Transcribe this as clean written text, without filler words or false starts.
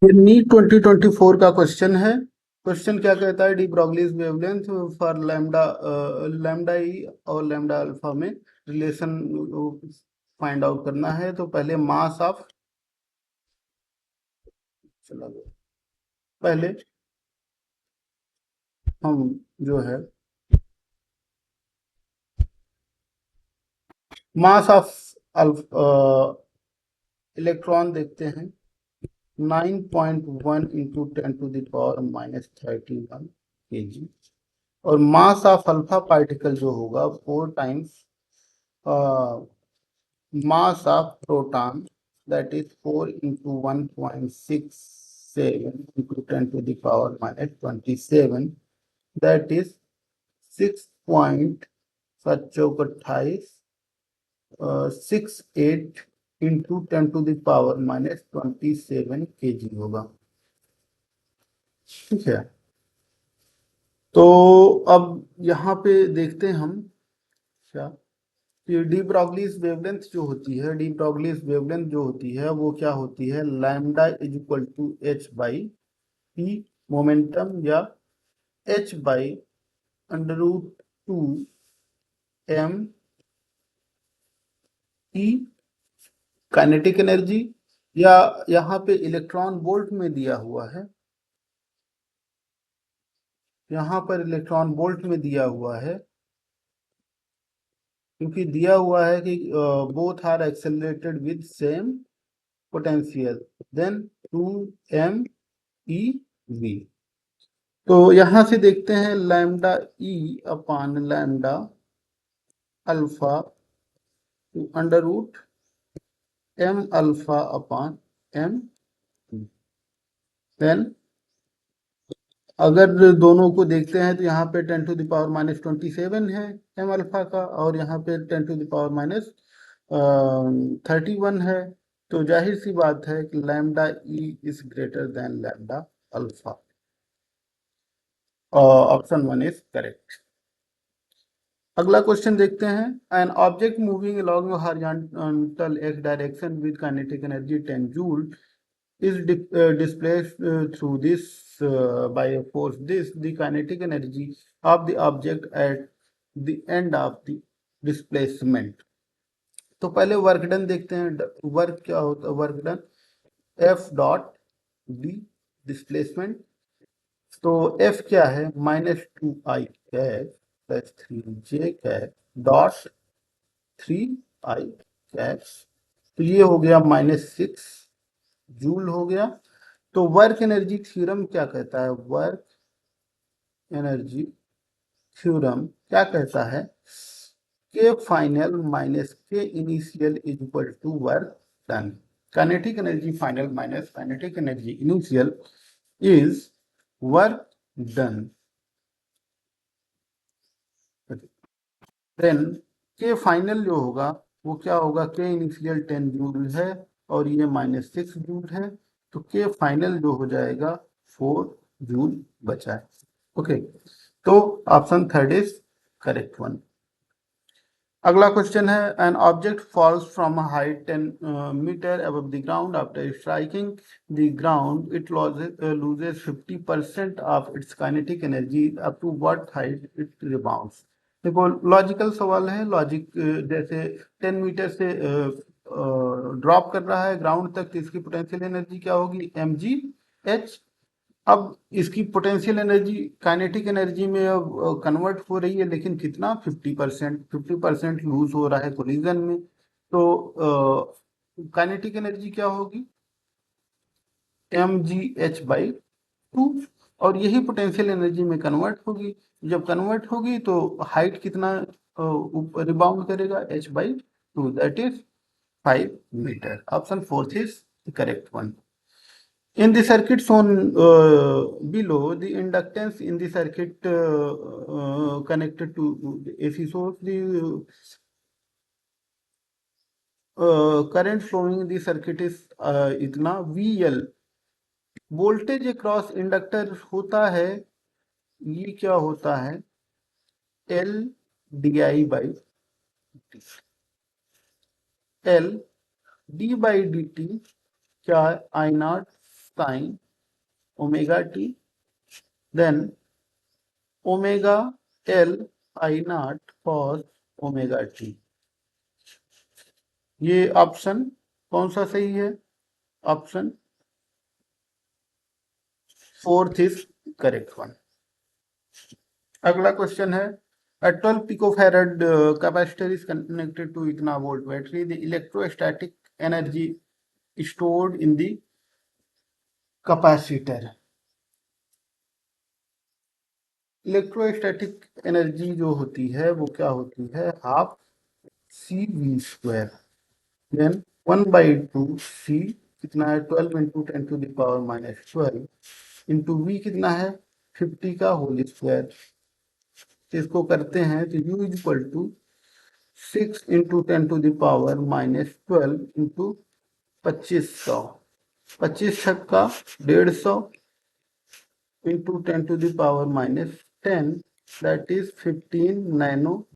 ये नीट 2024 का क्वेश्चन है। क्वेश्चन क्या कहता है, de Broglie's wavelength for lambda lambda e और लैम्डा अल्फा में रिलेशन फाइंड आउट करना है। तो पहले मास ऑफ, चला गया, पहले हम जो है मास ऑफ इलेक्ट्रॉन देखते हैं। 9.1 इंटू 10⁻⁻31 kg। और मास ऑफ अल्फा पार्टिकल जो होगा 4 times mass of proton, that is 4 into 1.67 into 10 to the power minus 27, that is 6.28 into 10 to the power minus 27 kg होगा। ठीक है, तो अब यहाँ पे देखते हैं हम क्या, डी ब्रॉगलीज वेवलेंथ जो होती है, डी ब्रॉगलीज वेवलेंथ जो होती है वो क्या होती है, lambda is equal to h by p momentum, या h by under root 2 m e kinetic energy, या यहाँ पे इलेक्ट्रॉन वोल्ट में दिया हुआ है, यहाँ पर इलेक्ट्रॉन वोल्ट में दिया हुआ है, क्योंकि दिया हुआ है कि both are accelerated with same potential, then 2 MeV। तो यहां से देखते हैं lambda e upon lambda alpha under root m alpha upon m. Then अगर दोनों को देखते हैं तो यहाँ पे 10 टू द पावर माइनस 27 है एम अल्फा का, और यहाँ पे 10 टू द पावर माइनस 31 है। तो जाहिर सी बात है कि lambda E is greater than lambda alpha. Option 1 is correct. अगला क्वेश्चन देखते हैं, an object moving along horizontal x direction with kinetic energy 10 joule is displaced through this by a force this, the kinetic energy of the object at the end of the displacement। तो पहले work done देखते हैं, work क्या होता है, work done F dot D displacement. तो F क्या है, -2I cap plus 3J cap dot 3I cap, तो ये हो गया -6 जूल हो गया। तो वर्क एनर्जी थ्योरम क्या कहता है, वर्क एनर्जी थ्योरम क्या कहता है, K final minus K initial is equal to work done. Kinetic energy final minus kinetic energy initial is work done. Then K final जो होगा वो क्या होगा, के इनिशियल 10 जूल है और ये -6 जूल है, तो के फाइनल जो हो जाएगा 4 जूल बचा है। ओके, तो ऑप्शन 3 इज करेक्ट वन। अगला क्वेश्चन है, an object falls from height 10 metre above the ground after striking the ground it loses 50% of its kinetic energy up to what height it rebounds. देखो logical सवाल है, logic जैसे 10 metre से drop कर रहा है ग्राउंड तक, तो इसकी पोटेंशियल एनर्जी क्या होगी, mgh। अब इसकी पोटेंशियल एनर्जी काइनेटिक एनर्जी में अब कन्वर्ट हो रही है, लेकिन कितना, 50% लूज हो रहा है कोलिजन में। तो काइनेटिक एनर्जी क्या होगी, mgh/2, और यही पोटेंशियल एनर्जी में कन्वर्ट होगी। जब कन्वर्ट होगी तो हाइट कितना रिबाउंड करेगा, h/2, that is 5 metre. Option 4 is the correct one. In the circuit shown below, the inductance in the circuit connected to the AC source, the current flowing in the circuit is इतना VL। Voltage across inductor होता है, ये क्या होता है, L di/dt। L d/dt क्या है, I0 sin omega t, then omega L I naught cos omega t। ये ऑप्शन कौन सा सही है? Option fourth is correct one. अगला क्वेश्चन है, a 12 picofarad capacitor is connected to इतना volt battery, the electrostatic energy stored in the capacitor। Electrostatic energy जो होती है वो क्या होती है? Half C V square, then 1/2 C कितना है? 12 into 10 to the power minus 12 into V कितना है? 50 का होल स्क्वायर। इसको करते हैं तो u equal to 6 into 10 to the power minus 12 into 2500, 25 छक्का 150 into 10 to the power minus 10, that is 15 nano